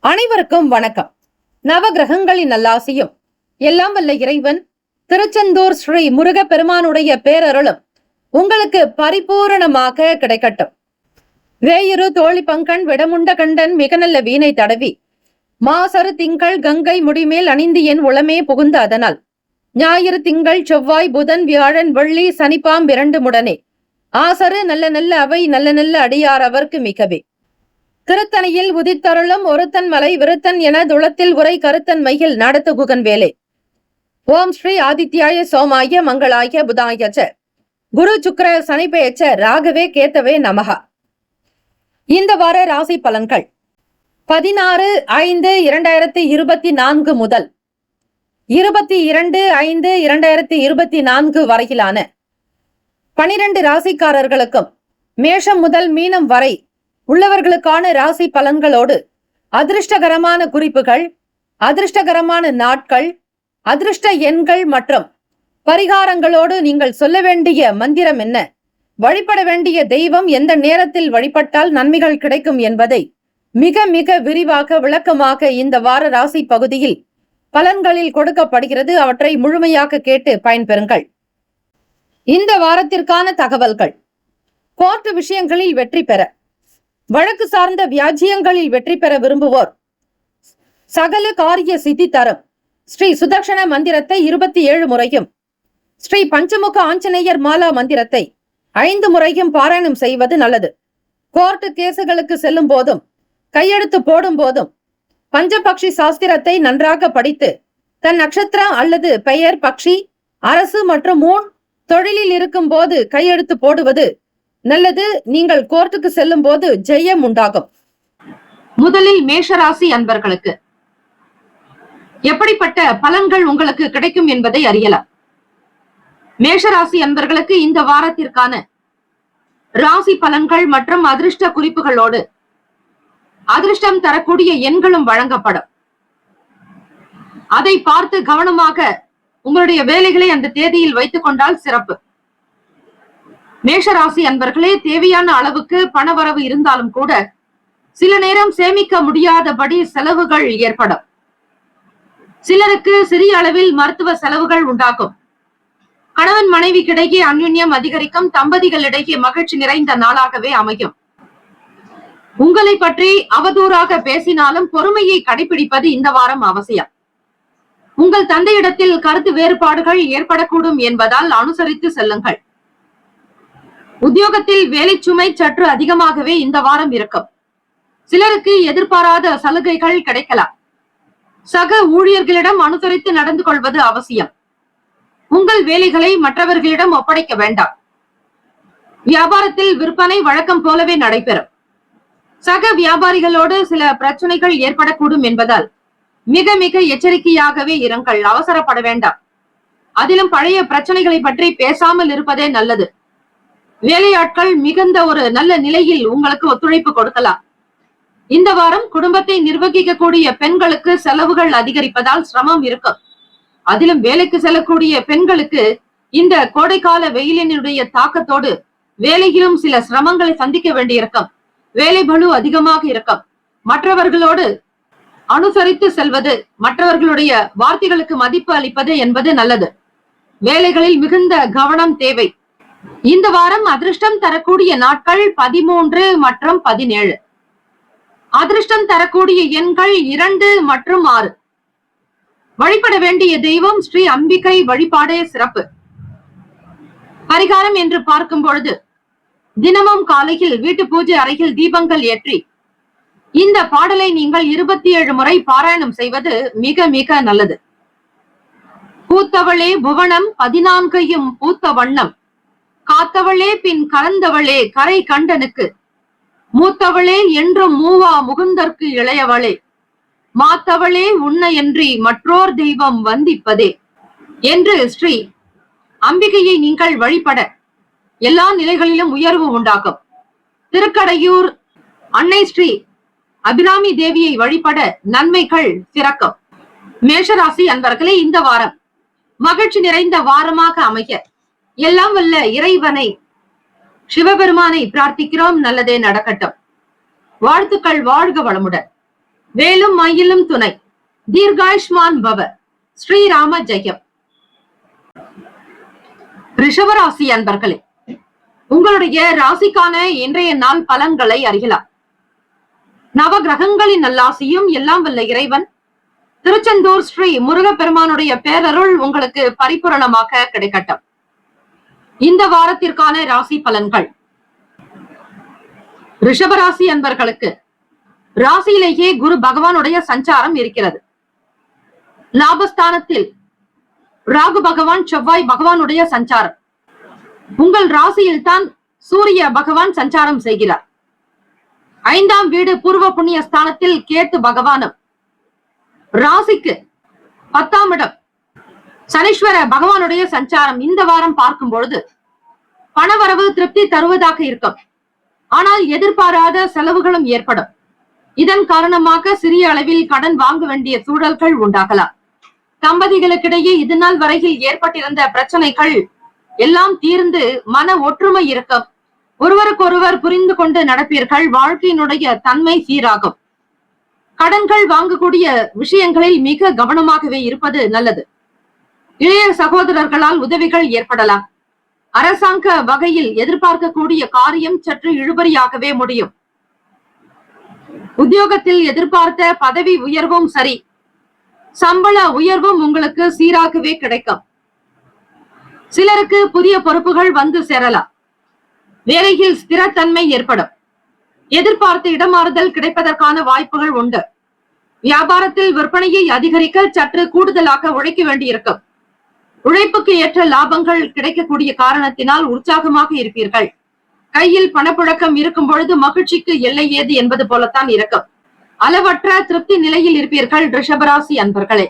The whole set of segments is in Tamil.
அனைவருக்கும் வணக்கம். நவகிரகங்களின் நல்லாசியும் எல்லாம் வல்ல இறைவன் திருச்செந்தூர் ஸ்ரீ முருகப்பெருமானுடைய பேரருளும் உங்களுக்கு பரிபூரணமாக கிடைக்கட்டும். வேயுரு தோழி பங்கன் விடமுண்ட கண்டன் மிக நல்ல வீணை தடவி மாசரு திங்கள் கங்கை முடிமேல் அணிந்து என் உளமே புகுந்த அதனால் ஞாயிறு திங்கள் செவ்வாய் புதன் வியாழன் வெள்ளி சனிப்பாம் இரண்டு முடனே ஆசரு நல்ல நல்ல அவை நல்ல நல்ல அடியார் அவர்க்கு மிகவே திருத்தணியில் உதித்தருளும் ஒருத்தன் மலை விருத்தன் என துளத்தில் உரை கருத்தன் மையில் நடத்து குகன் வேலே. ஓம் ஸ்ரீ ஆதித்யாய சோமாய மங்களாய புதாயச்ச குரு சுக்கர சனிபெயச்ச ராகவே கேத்தவே நமகா. இந்த வார ராசி பலன்கள் 16/5/2024 முதல் 22/5/2024 வரையிலான 12 ராசிக்காரர்களுக்கும் மேஷம் முதல் மீனம் வரை உள்ளவர்களுக்கான ராசி பலன்களோடு அதிர்ஷ்டகரமான குறிப்புகள், அதிர்ஷ்டகரமான நாட்கள், அதிர்ஷ்ட எண்கள் மற்றும் பரிகாரங்களோடு நீங்கள் சொல்ல வேண்டிய மந்திரம் என்ன, வழிபட வேண்டிய தெய்வம் எந்த நேரத்தில் வழிபட்டால் நன்மைகள் கிடைக்கும் என்பதை மிக மிக விரிவாக விளக்கமாக இந்த வார ராசி பகுதியில் பலன்களில் கொடுக்கப்படுகிறது. அவற்றை முழுமையாக கேட்டு பயன்பெறுங்கள். இந்த வாரத்திற்கான தகவல்கள்: கோர்ட் விஷயங்களில் வெற்றி பெற, வழக்கு சார்ந்த வியாஜியங்களில் வெற்றி பெற விரும்புவோர் சகல காரிய சித்தி தரும் ஸ்ரீ சுதர்ஷன மந்திரத்தை 27 முறையும், ஸ்ரீ பஞ்சமுக ஆஞ்சநேயர் மாலா மந்திரத்தை 5 முறையும் பாராயணம் செய்வது நல்லது. கோர்ட்டு கேசுகளுக்கு செல்லும் போதும் கையெழுத்து போடும் போதும் பஞ்சபக்ஷி சாஸ்திரத்தை நன்றாக படித்து தன் நட்சத்திரம் அல்லது பெயர், பக்ஷி, அரசு மற்றும் தொழிலில் இருக்கும் போது கையெழுத்து போடுவது நல்லது. நீங்கள் கோர்ட்டுக்கு செல்லும் போது ஜெயம் உண்டாகும். முதலில் மேஷராசி அன்பர்களுக்கு எப்படிப்பட்ட பலன்கள் உங்களுக்கு கிடைக்கும் என்பதை அறியலாம். மேஷராசி அன்பர்களுக்கு இந்த வாரத்திற்கான ராசி பலன்கள் மற்றும் அதிர்ஷ்ட குறிப்புகளோடு அதிர்ஷ்டம் தரக்கூடிய எண்களும் வழங்கப்படும். அதை பார்த்து கவனமாக உங்களுடைய வேலைகளை அந்த தேதியில் வைத்துக் கொண்டால் சிறப்பு. மேஷராசி அன்பர்களே, தேவையான அளவுக்கு பணவரவு இருந்தாலும் கூட சில நேரம் சேமிக்க முடியாதபடி செலவுகள் ஏற்படும். சிலருக்கு சிறிய அளவில் மருத்துவ செலவுகள் உண்டாகும். கணவன் மனைவிக்கிடையே அந்யுன்யம் அதிகரிக்கும். தம்பதிகளிடையே மகிழ்ச்சி நிறைந்த நாளாகவே அமையும். உங்களை பற்றி அவதூறாக பேசினாலும் பொறுமையை கடைபிடிப்பது இந்த வாரம் அவசியம். உங்கள் தந்தையிடத்தில் கருத்து வேறுபாடுகள் ஏற்படக்கூடும் என்பதால் அனுசரித்து செல்லுங்கள். உத்தியோகத்தில் வேலை சுமை சற்று அதிகமாகவே இந்த வாரம் இருக்கும். சிலருக்கு எதிர்பாராத சலுகைகள் கிடைக்கலாம். சக ஊழியர்களிடம் அனுசரித்து நடந்து கொள்வது அவசியம். உங்கள் வேலைகளை மற்றவர்களிடம் ஒப்படைக்க வேண்டாம். வியாபாரத்தில் விற்பனை வழக்கம் போலவே நடைபெறும். சக வியாபாரிகளோடு சில பிரச்சனைகள் ஏற்படக்கூடும் என்பதால் மிக மிக எச்சரிக்கையாகவே இருங்கள். அவசரப்பட வேண்டாம். அதிலும் பழைய பிரச்சனைகளை பற்றி பேசாமல் இருப்பதே நல்லது. வேலையாட்கள் மிகுந்த ஒரு நல்ல நிலையில் உங்களுக்கு ஒத்துழைப்பு கொடுக்கலாம். இந்த வாரம் குடும்பத்தை நிர்வகிக்கக்கூடிய பெண்களுக்கு செலவுகள் அதிகரிப்பதால் சிரமம் இருக்கும். அதிலும் வேலைக்கு செல்லக்கூடிய பெண்களுக்கு இந்த கோடைக்கால வெயிலினுடைய தாக்கத்தோடு வேலையிலும் சில சிரமங்களை சந்திக்க வேண்டியிருக்கும். வேலை பளு அதிகமாக இருக்கும். மற்றவர்களோடு அனுசரித்து செல்வது, மற்றவர்களுடைய வார்த்தைகளுக்கு மதிப்பு அளிப்பது என்பது நல்லது. வேலைகளில் மிகுந்த கவனம் தேவை. இந்த வாரம் அதிர்ஷ்டம் தரக்கூடிய நாட்கள் 13 மற்றும் 17. அதிர்ஷ்டம் தரக்கூடிய எண்கள் 2 மற்றும் 6. வழிபட வேண்டிய தெய்வம் ஸ்ரீ அம்பிகை வழிபாடே சிறப்பு. பரிகாரம் என்று பார்க்கும் பொழுது தினமும் காலையில் வீட்டு பூஜை அறையில் தீபங்கள் ஏற்றி இந்த பாடலை நீங்கள் 27 முறை பாராயணம் செய்வது மிக மிக நல்லது. பூத்தவளே புவனம் 14 பூத்த வண்ணம், காத்தவளே பின் கலந்தவளே கரை கண்டனுக்கு, மூத்தவளே என்றும் மூவா முகுந்தற்கு இளையவளே, மாத்தவளே உன்னையன்றி மற்றோர் தெய்வம் வந்திப்பதே என்று ஸ்ரீ அம்பிகையை நீங்கள் வழிபட எல்லா நிலைகளிலும் உயர்வு உண்டாகும். திருக்கடையூர் அன்னை ஸ்ரீ அபிராமி தேவியை வழிபட நன்மைகள் சிறக்கும். மேஷராசி அன்பர்களே, இந்த வாரம் மகிழ்ச்சி நிறைந்த வாரமாக அமைய எல்லாம் வல்ல இறைவனை சிவபெருமானை பிரார்த்திக்கிறோம். நல்லதே நடக்கட்டும். வாழ்த்துக்கள். வாழ்க வளமுடன். வேலும் மயிலும் துணை. தீர்காயுஷ்மான் பவ. ஸ்ரீராம ஜெயம். ரிஷபராசி அன்பர்களே, உங்களுடைய ராசிக்கான இன்றைய நாள் பலன்களை அறியலாம். நவ கிரகங்களின் நல்லாசியும் எல்லாம் வல்ல இறைவன் திருச்செந்தூர் ஸ்ரீ முருகப்பெருமானுடைய பேரருள் உங்களுக்கு பரிபூரணமாக கிடைக்கட்டும். இந்த வாரத்திற்கான ராசி பலன்கள். ரிஷபராசி அன்பர்களுக்கு ராசியிலேயே குரு பகவானுடைய சஞ்சாரம் இருக்கிறது. லாபஸ்தானத்தில் ராகு பகவான், செவ்வாய் பகவானுடைய சஞ்சாரம். உங்கள் ராசியில் தான் சூரிய பகவான் சஞ்சாரம் செய்கிறார். 5ஆம் வீடு பூர்வ புண்ணிய ஸ்தானத்தில் கேத்து பகவானும், ராசிக்கு 10ஆம் இடம் சனீஸ்வர பகவானுடைய சஞ்சாரம். இந்த வாரம் பார்க்கும் பொழுது பணவரவு திருப்தி தருவதாக இருக்கும். ஆனால் எதிர்பாராத செலவுகளும் ஏற்படும். இதன் காரணமாக சிறிய அளவில் கடன் வாங்க வேண்டிய சூழல்கள் உண்டாகலாம். தம்பதிகளுக்கிடையே இது நாள் வரையில் ஏற்பட்டிருந்த பிரச்சனைகள் எல்லாம் தீர்ந்து மன ஒற்றுமை இருக்கும். ஒருவருக்கொருவர் புரிந்து கொண்டு நடப்பீர்கள். வாழ்க்கையினுடைய தன்மை சீராகும். கடன்கள் வாங்கக்கூடிய விஷயங்களில் மிக கவனமாகவே இருப்பது நல்லது. இளைய சகோதரர்களால் உதவிகள் ஏற்படலாம். அரசாங்க வகையில் எதிர்பார்க்கக்கூடிய காரியம் சற்று இழுபறியாகவே முடியும். உத்தியோகத்தில் எதிர்பார்த்த பதவி உயர்வும் சரி, சம்பள உயர்வும் உங்களுக்கு சீராகவே கிடைக்கும். சிலருக்கு புதிய பொறுப்புகள் வந்து சேரலாம். வேலையில் ஸ்திரத்தன்மை ஏற்படும். எதிர்பார்த்த இடமாறுதல் கிடைப்பதற்கான வாய்ப்புகள் உண்டு. வியாபாரத்தில் விற்பனையை அதிகரிக்க சற்று கூடுதலாக உழைக்க வேண்டியிருக்கும். உழைப்புக்கு ஏற்ற லாபங்கள் கிடைக்கக்கூடிய காரணத்தினால் உற்சாகமாக இருப்பீர்கள். கையில் பணப்புழக்கம் இருக்கும் பொழுது மகிழ்ச்சிக்கு எல்லை ஏது என்பது போலத்தான் இருக்கும். அளவற்ற திருப்தி நிலையில் இருப்பீர்கள் ரிஷபராசி அன்பர்களே.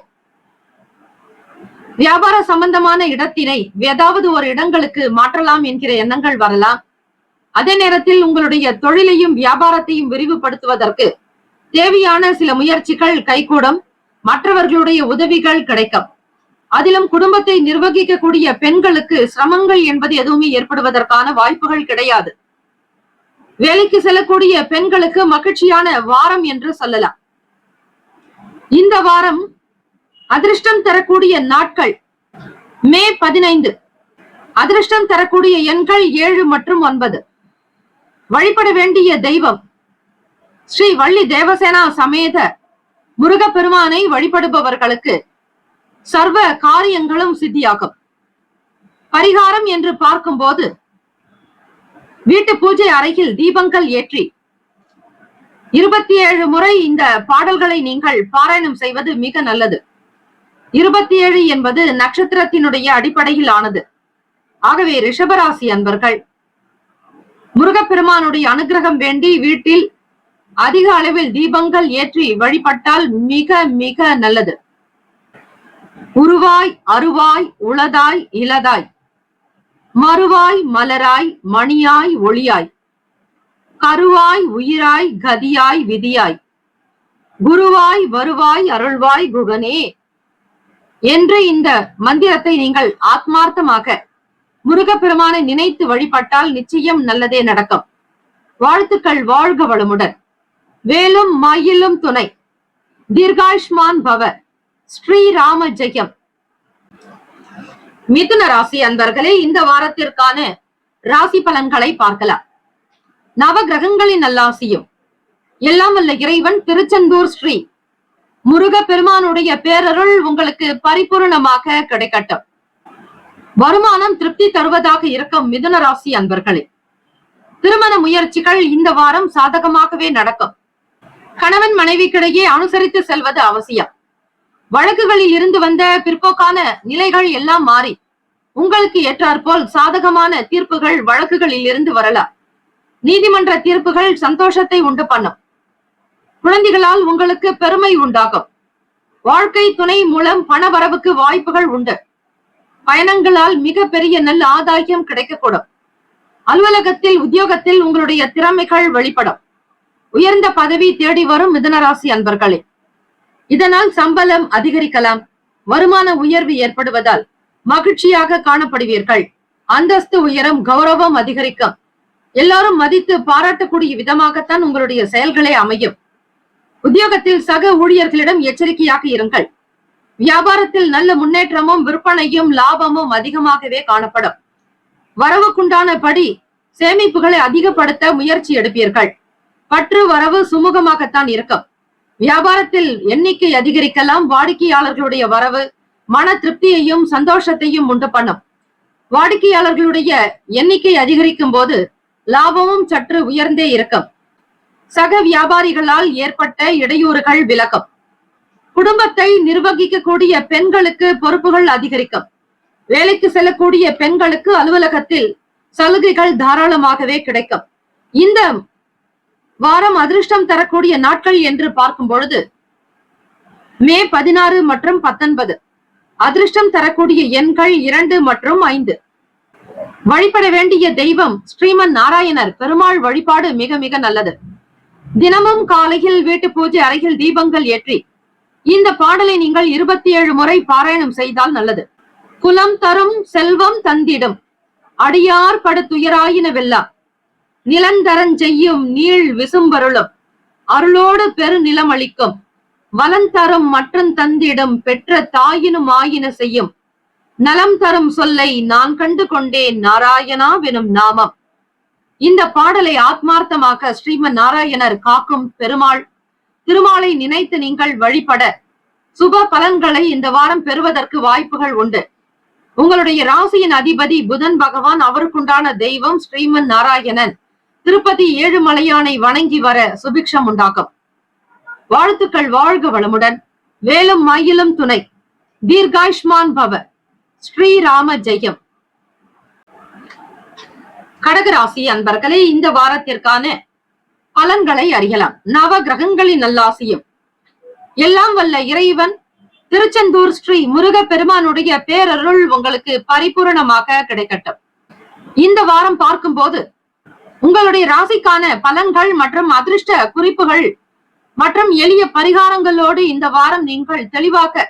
வியாபார சம்பந்தமான இடத்தினை ஏதாவது ஒரு இடங்களுக்கு மாற்றலாம் என்கிற எண்ணங்கள் வரலாம். அதே நேரத்தில் உங்களுடைய தொழிலையும் வியாபாரத்தையும் விரிவுபடுத்துவதற்கு தேவையான சில முயற்சிகள் கைகூடும். மற்றவர்களுடைய உதவிகள் கிடைக்கும். அதிலும் குடும்பத்தை நிர்வகிக்கக்கூடிய பெண்களுக்கு சிரமங்கள் என்பது எதுவுமே ஏற்படுவதற்கான வாய்ப்புகள் கிடையாது. வேலைக்கு செல்லக்கூடிய பெண்களுக்கு மகிழ்ச்சியான வாரம் என்று சொல்லலாம். இந்த வாரம் அதிர்ஷ்டம் தரக்கூடிய நாட்கள் மே 15. அதிர்ஷ்டம் தரக்கூடிய எண்கள் 7 மற்றும் 9. வழிபட வேண்டிய தெய்வம் ஸ்ரீ வள்ளி தேவசேனா சமேத முருகப்பெருமானை வழிபடுபவர்களுக்கு சர்வ காரியங்களும் சித்தியாகும். பரிகாரம் என்று பார்க்கும்போது வீட்டு பூஜை அறையில் தீபங்கள் ஏற்றி 27 முறை இந்த பாடல்களை நீங்கள் பாராயணம் செய்வது மிக நல்லது. 27 என்பது நட்சத்திரத்தினுடைய அடிப்படையில் ஆனது. ஆகவே ரிஷபராசி அன்பர்கள் முருகப்பெருமானுடைய அனுகிரகம் வேண்டி வீட்டில் அதிக அளவில் தீபங்கள் ஏற்றி வழிபட்டால் மிக மிக நல்லது. உருவாய் அருவாய் உளதாய் இலதாய் மறுவாய் மலராய் மணியாய் ஒளியாய் கருவாய் உயிராய் கதியாய் விதியாய் குருவாய் வருவாய் அருள்வாய் குகனே என்று இந்த மந்திரத்தை நீங்கள் ஆத்மார்த்தமாக முருகப்பெருமானை நினைத்து வழிபட்டால் நிச்சயம் நல்லதே நடக்கும். வாழ்த்துக்கள். வாழ்க வளமுடன். வேலும் மயிலும் துணை. தீர்காயுஷ்மான் பவ. ஸ்ரீராம ஜெயம். மிதுன ராசி அன்பர்களே, இந்த வாரத்திற்கான ராசி பலன்களை பார்க்கலாம். நவ கிரகங்களின் நல்லாசியும் எல்லாம் வல்ல இறைவன் திருச்செந்தூர் ஸ்ரீ முருகப்பெருமானுடைய பேரருள் உங்களுக்கு பரிபூர்ணமாக கிடைக்கட்டும். வருமானம் திருப்தி தருவதாக இருக்கும் மிதுன ராசி அன்பர்களே, திருமண முயற்சிகள் இந்த வாரம் சாதகமாகவே நடக்கும். கணவன் மனைவிக்கிடையே அனுசரித்து செல்வது அவசியம். வழக்குகளில் இருந்து வந்த பிற்போக்கான நிலைகள் எல்லாம் மாறி உங்களுக்கு ஏற்றாற்போல் சாதகமான தீர்ப்புகள் வழக்குகளில் இருந்து வரலாம். நீதிமன்ற தீர்ப்புகள் சந்தோஷத்தை உண்டு பண்ணும். குழந்தைகளால் உங்களுக்கு பெருமை உண்டாகும். வாழ்க்கை துணை மூலம் பண வரவுக்கு வாய்ப்புகள் உண்டு. பயணங்களால் மிக பெரிய நல்ல ஆதாயம் கிடைக்கக்கூடும். அலுவலகத்தில் உத்தியோகத்தில் உங்களுடைய திறமைகள் வெளிப்படும். உயர்ந்த பதவி தேடி வரும் மிதுனராசி அன்பர்களே, இதனால் சம்பளம் அதிகரிக்கலாம். வருமான உயர்வு ஏற்படுவதால் மகிழ்ச்சியாக காணப்படுவீர்கள். அந்தஸ்து உயரம், கௌரவம் அதிகரிக்கும். எல்லாரும் மதித்து பாராட்டக்கூடிய விதமாகத்தான் உங்களுடைய செயல்களே அமையும். உத்தியோகத்தில் சக ஊழியர்களிடம் எச்சரிக்கையாக இருங்கள். வியாபாரத்தில் நல்ல முன்னேற்றமும் விற்பனையும் லாபமும் அதிகமாகவே காணப்படும். வரவுக்குண்டான படி சேமிப்புகளை அதிகப்படுத்த முயற்சி எடுப்பீர்கள். பற்று வரவு சுமூகமாகத்தான் இருக்கும். வியாபாரத்தில் எண்ணிக்கை அதிகரிக்கலாம். வாடிக்கையாளர்களுடைய வரவு மன திருப்தியையும் சந்தோஷத்தையும் உண்டு பண்ணும். வாடிக்கையாளர்களுடைய எண்ணிக்கை அதிகரிக்கும் போது லாபமும் சற்று உயர்ந்தே இருக்கும். சக வியாபாரிகளால் ஏற்பட்ட இடையூறுகள் விலகும். குடும்பத்தை நிர்வகிக்கக்கூடிய பெண்களுக்கு பொறுப்புகள் அதிகரிக்கும். வேலைக்கு செல்லக்கூடிய பெண்களுக்கு அலுவலகத்தில் சலுகைகள் தாராளமாகவே கிடைக்கும். இந்த வாரம் அதிர்ஷ்டம் தரக்கூடிய நாட்கள் என்று பார்க்கும் பொழுது மே 16 மற்றும் 19. அதிர்ஷ்டம் தரக்கூடிய எண்கள் 2 மற்றும் 5. வழிபட வேண்டிய தெய்வம் ஸ்ரீமன் நாராயணர் பெருமாள் வழிபாடு மிக மிக நல்லது. தினமும் காலையில் வீட்டு பூஜை அறையில் தீபங்கள் ஏற்றி இந்த பாடலை நீங்கள் 27 முறை பாராயணம் செய்தால் நல்லது. குலம் தரும் செல்வம் தந்திடும் அடியார் படுத்துயராயின வெல்லாம் நிலந்தரஞ் செய்யும் நீள் விசும்பருளும் அருளோடு பெரு நிலமளிக்கும் வலம் தரும் மற்றும் தந்திடும் பெற்ற தாயினும் ஆயின செய்யும் நலம் தரும் சொல்லை நான் கண்டு கொண்டேன் நாராயணாவெனும் நாமம். இந்த பாடலை ஆத்மார்த்தமாக ஸ்ரீமன் நாராயணர் காக்கும் பெருமாள் திருமாலை நினைத்து நீங்கள் வழிபட சுப பலன்களை இந்த வாரம் பெறுவதற்கு வாய்ப்புகள் உண்டு. உங்களுடைய ராசியின் அதிபதி புதன் பகவான், அவருக்குண்டான தெய்வம் ஸ்ரீமன் நாராயணன். திருப்பதி ஏழுமலையானை வணங்கி வர சுபிக்ஷம் உண்டாகும். வாழ்த்துக்கள். வாழ்க வளமுடன். வேலும் மயிலும் துணை. தீர்காயுஷ்மான் பவ. ஸ்ரீராம ஜெயம். கடகராசி அன்பர்களே, இந்த வாரத்திற்கான பலன்களை அறியலாம். நவ கிரகங்களின் நல்லாசியும் எல்லாம் வல்ல இறைவன் திருச்செந்தூர் ஸ்ரீ முருக பெருமானுடைய பேரருள் உங்களுக்கு பரிபூரணமாக கிடைக்கட்டும். இந்த வாரம் பார்க்கும் போது உங்களுடைய ராசிக்கான பலன்கள் மற்றும் அதிர்ஷ்ட குறிப்புகள் மற்றும் எளிய பரிகாரங்களோடு இந்த வாரம் நீங்கள் தெளிவாக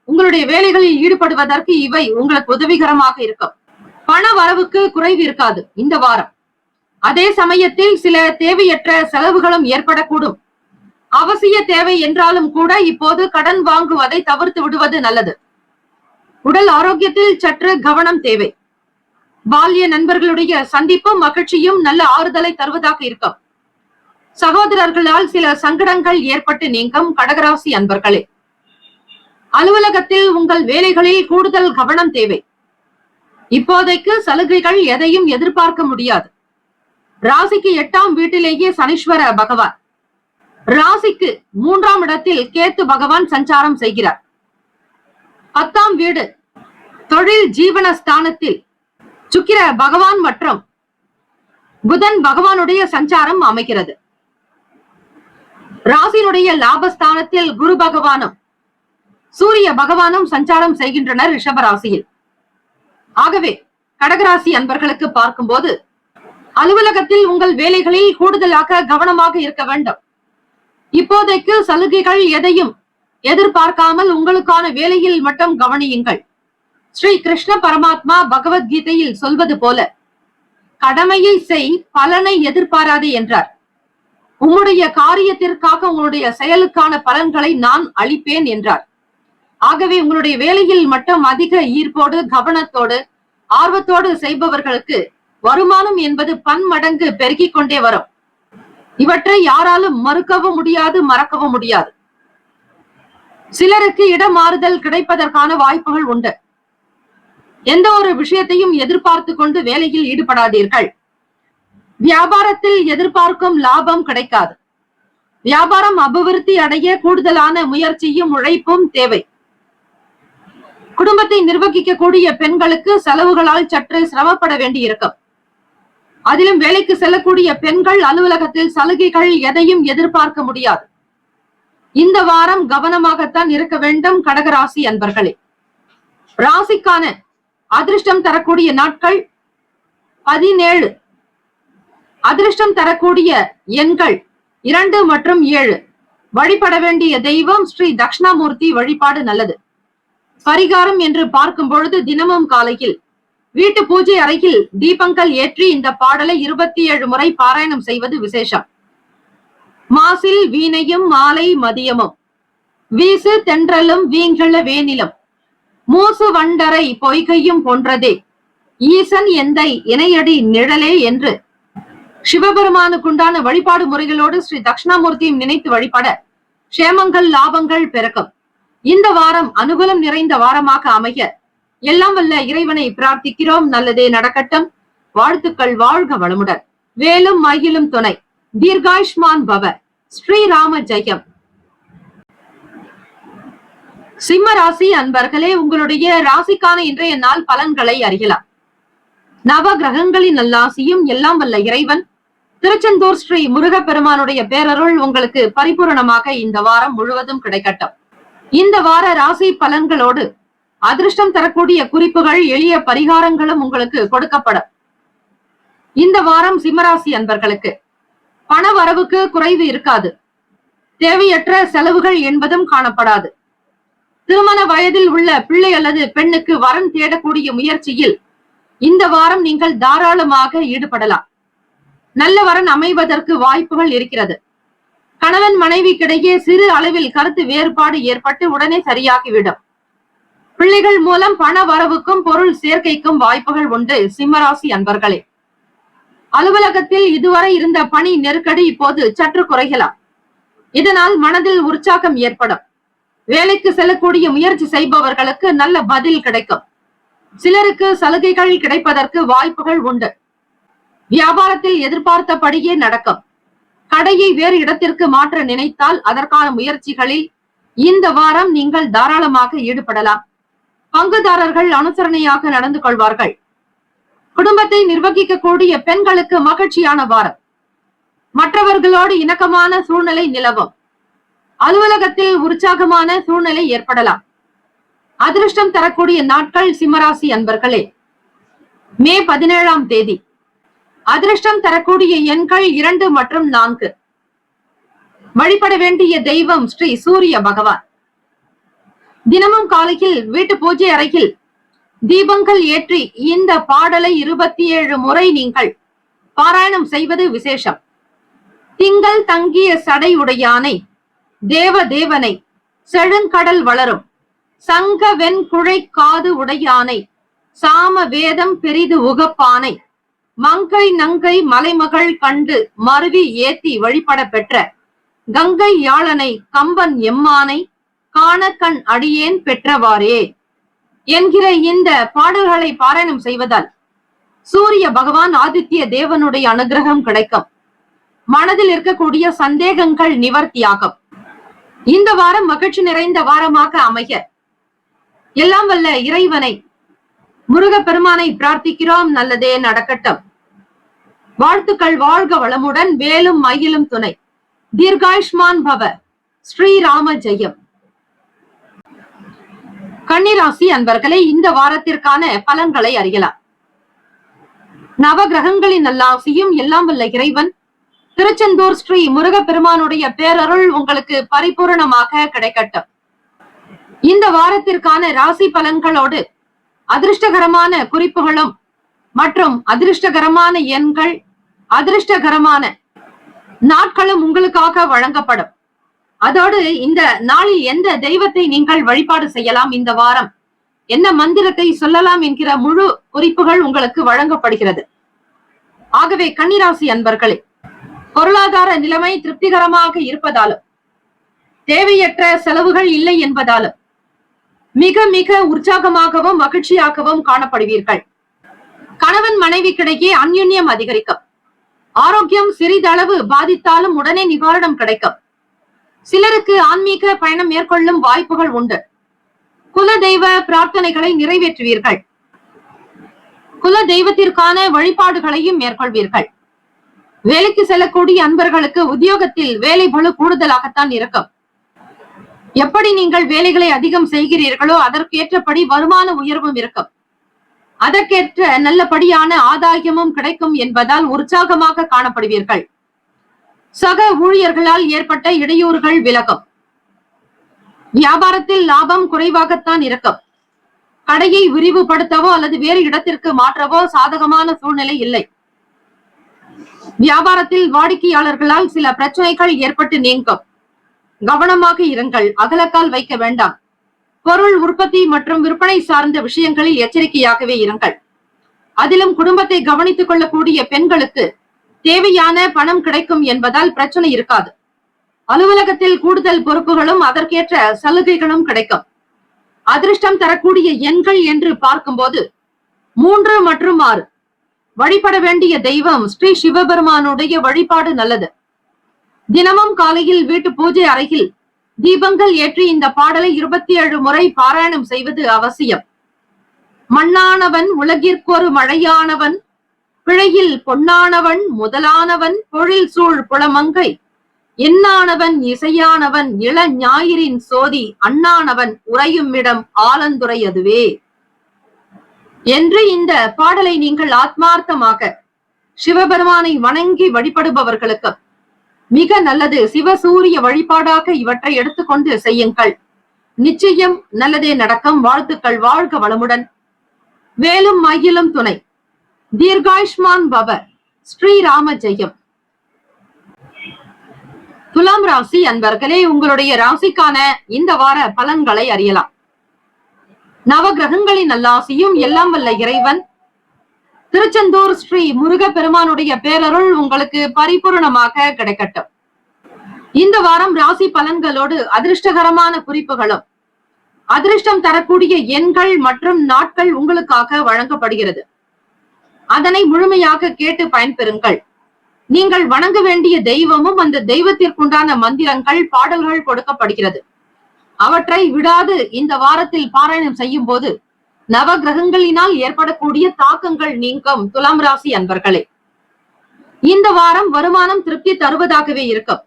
உங்களுடைய வேலைகளில் ஈடுபடுவதற்கு இவை உங்களுக்கு உதவிகரமாக இருக்கும். பண வரவுக்கு குறைவு இருக்காது இந்த வாரம். அதே சமயத்தில் சில தேவையற்ற செலவுகளும் ஏற்படக்கூடும். அவசிய தேவை என்றாலும் கூட இப்போது கடன் வாங்குவதை தவிர்த்து விடுவது நல்லது. உடல் ஆரோக்கியத்தில் சற்று கவனம் தேவை. பால்ய நண்பர்களுடைய சந்திப்பும் மகிழ்ச்சியும் நல்ல ஆறுதலை தருவதாக இருக்கும். சகோதரர்களால் சில சங்கடங்கள் ஏற்பட்டு நீங்கும். கடகராசி அன்பர்களே, அலுவலகத்தில் உங்கள் வேலைகளில் கூடுதல் கவனம் தேவை. இப்போதைக்கு சலுகைகள் எதையும் எதிர்பார்க்க முடியாது. ராசிக்கு 8ஆம் வீட்டிலேயே சனீஸ்வர பகவான், ராசிக்கு 3ஆம் இடத்தில் கேத்து பகவான் சஞ்சாரம் செய்கிறார். 10ஆம் வீடு தொழில் ஜீவனஸ்தானத்தில் சுக்கிர பகவான் மற்றும் புதன் பகவானுடைய சஞ்சாரம் அமைகிறது. ராசியினுடைய லாபஸ்தானத்தில் குரு பகவானும் சூரிய பகவானும் சஞ்சாரம் செய்கின்றனர் ரிஷபராசியில். ஆகவே கடகராசி அன்பர்களுக்கு பார்க்கும்போது அலுவலகத்தில் உங்கள் வேலைகளில் கூடுதலாக கவனமாக இருக்க வேண்டும். இப்போதைக்கு சலுகைகள் எதையும் எதிர்பார்க்காமல் உங்களுக்கான வேலையில் மட்டும் கவனியுங்கள். ஸ்ரீ கிருஷ்ண பரமாத்மா பகவத்கீதையில் சொல்வது போல கடமையை செய், பலனை எதிர்பாராதே என்றார். உங்களுடைய காரியத்திற்காக உங்களுடைய செயலுக்கான பலன்களை நான் அளிப்பேன் என்றார். ஆகவே உங்களுடைய வேலையில் மட்டும் அதிக ஈர்ப்போடு கவனத்தோடு ஆர்வத்தோடு செய்பவர்களுக்கு வருமானம் என்பது பன்மடங்கு பெருகிக் கொண்டே வரும். இவற்றை யாராலும் மறுக்கவும் முடியாது, மறக்கவும் முடியாது. சிலருக்கு இடமாறுதல் கிடைப்பதற்கான வாய்ப்புகள் உண்டு. எந்த ஒரு விஷயத்தையும் எதிர்பார்த்து கொண்டு வேலையில் ஈடுபடாதீர்கள். வியாபாரத்தில் எதிர்பார்க்கும் லாபம் கிடைக்காது. வியாபாரம் அபிவிருத்தி அடைய கூடுதலான முயற்சியும் உழைப்பும் தேவை. குடும்பத்தை நிர்வகிக்கக்கூடிய பெண்களுக்கு செலவுகளால் சற்று சிரமப்பட வேண்டி இருக்கும். அதிலும் வேலைக்கு செல்லக்கூடிய பெண்கள் அலுவலகத்தில் சலுகைகள் எதையும் எதிர்பார்க்க முடியாது. இந்த வாரம் கவனமாகத்தான் இருக்க வேண்டும் கடகராசி அன்பர்களே. ராசிக்கான அதிர்ஷ்டம் தரக்கூடிய நாட்கள் 17. அதிர்ஷ்டம் தரக்கூடிய எண்கள் 2 மற்றும் 7. வழிபட வேண்டிய தெய்வம் ஸ்ரீ தட்சிணாமூர்த்தி வழிபாடு நல்லது. பரிகாரம் என்று பார்க்கும் பொழுது தினமும் காலையில் வீட்டு பூஜை அறையில் தீபங்கள் ஏற்றி இந்த பாடலை 27 முறை பாராயணம் செய்வது விசேஷம். மாசில் வீணையும் மாலை மதியமும் வீசு தென்றலும் வீங்கள வேனிலும் மூசு வண்டரை பொய்கையும் போன்றதே ஈசன் எந்தை இணையடி நிழலே என்று சிவபெருமானுக்குண்டான வழிபாடு முறைகளோடு ஸ்ரீ தட்சிணாமூர்த்தியும் நினைத்து வழிபட க்ஷேமங்கள் லாபங்கள் பெருக்கும். இந்த வாரம் அனுகூலம் நிறைந்த வாரமாக அமைய எல்லாம் வல்ல இறைவனை பிரார்த்திக்கிறோம். நல்லதே நடக்கட்டும். வாழ்த்துக்கள். வாழ்க வளமுடன். வேலும் மயிலும் துணை. தீர்காயுஷ்மான் பவ. ஸ்ரீராம ஜெயம். சிம்ம ராசி அன்பர்களே, உங்களுடைய ராசிக்கான இன்றைய நாள் பலன்களை அறியலாம். நவ கிரகங்களின் நல்லாசியும் எல்லாம் வல்ல இறைவன் திருச்செந்தூர் ஸ்ரீ முருகப்பெருமானுடைய பேரருள் உங்களுக்கு பரிபூரணமாக இந்த வாரம் முழுவதும் கிடைக்கட்டும். இந்த வார ராசி பலன்களோடு அதிர்ஷ்டம் தரக்கூடிய குறிப்புகள், எளிய பரிகாரங்களும் உங்களுக்கு கொடுக்கப்படும். இந்த வாரம் சிம்மராசி அன்பர்களுக்கு பண வரவுக்கு குறைவு இருக்காது. தேவையற்ற செலவுகள் என்பதும் காணப்படாது. திருமண வயதில் உள்ள பிள்ளை அல்லது பெண்ணுக்கு வரன் தேடக்கூடிய முயற்சியில் இந்த வாரம் நீங்கள் தாராளமாக ஈடுபடலாம். நல்ல வரன் அமைவதற்கு வாய்ப்புகள் இருக்கிறது. கணவன் மனைவிக்கிடையே சிறு அளவில் கருத்து வேறுபாடு ஏற்பட்டு உடனே சரியாகிவிடும். பிள்ளைகள் மூலம் பண வரவுக்கும் பொருள் சேர்க்கைக்கும் வாய்ப்புகள் உண்டு. சிம்மராசி அன்பர்களே, அலுவலகத்தில் இதுவரை இருந்த பணி நெருக்கடி இப்போது சற்று குறையலாம். இதனால் மனதில் உற்சாகம் ஏற்படும். வேலைக்கு செல்லக்கூடிய முயற்சி செய்பவர்களுக்கு நல்ல பதில் கிடைக்கும். சிலருக்கு சலுகைகள் கிடைப்பதற்கு வாய்ப்புகள் உண்டு. வியாபாரத்தில் எதிர்பார்த்தபடியே நடக்கும். கடையை வேறு இடத்திற்கு மாற்ற நினைத்தால் அதற்கான முயற்சிகளில் இந்த வாரம் நீங்கள் தாராளமாக ஈடுபடலாம். பங்குதாரர்கள் அனுசரணையாக நடந்து கொள்வார்கள். குடும்பத்தை நிர்வகிக்கக்கூடிய பெண்களுக்கு மகிழ்ச்சியான வாரம். மற்றவர்களோடு இணக்கமான சூழ்நிலை நிலவும். அலுவலகத்தில் உற்சாகமான சூழ்நிலை ஏற்படலாம். அதிர்ஷ்டம் தரக்கூடிய நாட்கள் சிம்மராசி அன்பர்களே, மே 17ஆம் தேதி. அதிர்ஷ்டம் தரக்கூடிய எண்கள் 2 மற்றும் 4. வழிபட வேண்டிய தெய்வம் ஸ்ரீ சூரிய பகவான். தினமும் காலையில் வீட்டு பூஜை அறையில் தீபங்கள் ஏற்றி இந்த பாடலை 27 முறை நீங்கள் பாராயணம் செய்வது விசேஷம். திங்கள் தங்கிய சடை உடையானை, தேவ தேவனை, செழுங்கடல் வளரும் சங்க வெண் குழை காது உடையானை, சாம வேதம் பெரிது உகப்பானை, மங்கை நங்கை மலைமகள் கண்டு மருவி ஏத்தி வழிபட பெற்ற கங்கை யாழனை, கம்பன் எம்மானை, காணக்கண் அடியேன் பெற்றவாறே என்கிற இந்த பாடல்களை பாராயணம் செய்வதால் சூரிய பகவான் ஆதித்ய தேவனுடைய அனுகிரகம் கிடைக்கும். மனதில் இருக்கக்கூடிய சந்தேகங்கள் நிவர்த்தியாகும். இந்த வாரம் மகிழ்ச்சி நிறைந்த வாரமாக அமைய எல்லாம் வல்ல இறைவனை முருகப்பெருமானை பிரார்த்திக்கிறோம். நல்லதே நடக்கட்டும். வாழ்த்துக்கள். வாழ்க வளமுடன். வேலும் மயிலும் துணை. தீர்காயுஷ்மான் பவ. ஸ்ரீராம ஜெயம். கன்னிராசி அன்பர்களே, இந்த வாரத்திற்கான பலன்களை அறியலாம். நவ கிரகங்களின் நல்லாசியும் எல்லாம் வல்ல இறைவன் திருச்செந்தூர் ஸ்ரீ முருகப்பெருமானுடைய பேரருள் உங்களுக்கு பரிபூரணமாக கிடைக்கட்டும். இந்த வாரத்திற்கான ராசி பலன்களோடு அதிர்ஷ்டகரமான குறிப்புகளும் மற்றும் அதிர்ஷ்டகரமான எண்கள், அதிர்ஷ்டகரமான நாட்களும் உங்களுக்காக வழங்கப்படும். அதோடு இந்த நாளில் எந்த தெய்வத்தை நீங்கள் வழிபாடு செய்யலாம், இந்த வாரம் என்ன மந்திரத்தை சொல்லலாம் என்கிற முழு குறிப்புகள் உங்களுக்கு வழங்கப்படுகிறது. ஆகவே கன்னிராசி அன்பர்களே, பொருளாதார நிலைமை திருப்திகரமாக இருப்பதாலும் தேவையற்ற செலவுகள் இல்லை என்பதாலும் மிக மிக உற்சாகமாகவும் மகிழ்ச்சியாகவும் காணப்படுவீர்கள். கணவன் மனைவிக்கிடையே அந்யுன்யம் அதிகரிக்கும். ஆரோக்கியம் சிறிதளவு பாதித்தாலும் உடனே நிவாரணம் கிடைக்கும். சிலருக்கு ஆன்மீக பயணம் மேற்கொள்ளும் வாய்ப்புகள் உண்டு. குல தெய்வ பிரார்த்தனைகளை நிறைவேற்றுவீர்கள். குல தெய்வத்திற்கான வழிபாடுகளையும் மேற்கொள்வீர்கள். வேலைக்கு செல்லக்கூடிய அன்பர்களுக்கு உத்தியோகத்தில் வேலை பளு கூடுதலாகத்தான் இருக்கும். எப்படி நீங்கள் வேலைகளை அதிகம் செய்கிறீர்களோ அதற்கேற்றபடி வருமான உயர்வும் இருக்கும். அதற்கேற்ற நல்லபடியான ஆதாயமும் கிடைக்கும் என்பதால் உற்சாகமாக காணப்படுவீர்கள். சக ஊழியர்களால் ஏற்பட்ட இடையூறுகள் விலகும். வியாபாரத்தில் லாபம் குறைவாகத்தான் இருக்கும். கடையை விரிவுபடுத்தவோ அல்லது வேறு இடத்திற்கு மாற்றவோ சாதகமான சூழ்நிலை இல்லை. வியாபாரத்தில் வாடிக்கையாளர்களால் சில பிரச்சனைகள் ஏற்பட்டு நீங்கும். கவனமாக இருங்கள், அகலக்கால் வைக்க வேண்டாம். பொருள் உற்பத்தி மற்றும் விற்பனை சார்ந்த விஷயங்களில் எச்சரிக்கையாகவே இருங்கள். அதிலும் குடும்பத்தை கவனித்துக் கொள்ளக்கூடிய பெண்களுக்கு தேவையான பணம் கிடைக்கும் என்பதால் பிரச்சனை இருக்காது. அலுவலகத்தில் கூடுதல் பொறுப்புகளும் அதற்கேற்ற சலுகைகளும் கிடைக்கும். அதிர்ஷ்டம் தரக்கூடிய எண்கள் என்று பார்க்கும்போது 3 மற்றும் 6. வழிபட வேண்டிய தெய்வம் ஸ்ரீ சிவபெருமானுடைய வழிபாடு நல்லது. தினமும் காலையில் வீட்டு பூஜை அறையில் தீபங்கள் ஏற்றி இந்த பாடலை 27 முறை பாராயணம் செய்வது அவசியம். மண்ணானவன் உலகிற்கொரு மழையானவன், பிழையில் பொன்னானவன் முதலானவன், பொழில் சூழ் புலமங்கை எண்ணானவன் இசையானவன், இள ஞாயிறின் சோதி அண்ணானவன், உறையும் இடம் ஆலந்துரை அதுவே என்று இந்த பாடலை நீங்கள் ஆத்மார்த்தமாக சிவபெருமானை வணங்கி வழிபடுபவர்களுக்கு மிக நல்லது. சிவசூரிய வழிபாடாக இவற்றை எடுத்துக்கொண்டு செய்யுங்கள். நிச்சயம் நல்லதே நடக்கும். வாழ்த்துக்கள். வாழ்க வளமுடன். வேலும் மயிலும் துணை. தீர்காயுஷ்மான் பவ. ஸ்ரீராம ஜெயம். துலாம் ராசி அன்பர்களே, உங்களுடைய ராசிக்கான இந்த வார பலன்களை அறியலாம். நவகிரகங்களின் நல்லாசியும் எல்லாம் வல்ல இறைவன் திருச்செந்தூர் ஸ்ரீ முருக பெருமானுடைய பேரருள் உங்களுக்கு பரிபூர்ணமாக கிடைக்கட்டும். இந்த வாரம் ராசி பலன்களோடு அதிர்ஷ்டகரமான குறிப்புகளும் அதிர்ஷ்டம் தரக்கூடிய எண்கள் மற்றும் நாட்கள் உங்களுக்காக வழங்கப்படுகிறது. அதனை முழுமையாக கேட்டு பயன்பெறுங்கள். நீங்கள் வணங்க வேண்டிய தெய்வமும் அந்த தெய்வத்திற்குண்டான மந்திரங்கள் பாடல்கள் கொடுக்கப்படுகிறது. அவற்றை விடாது இந்த வாரத்தில் பாராயணம் செய்யும் போது நவ கிரகங்களினால் ஏற்படக்கூடிய தாக்கங்கள் நீங்கும். துலாம் ராசி அன்பர்களே, இந்த வாரம் வருமானம் திருப்தி தருவதாகவே இருக்கும்.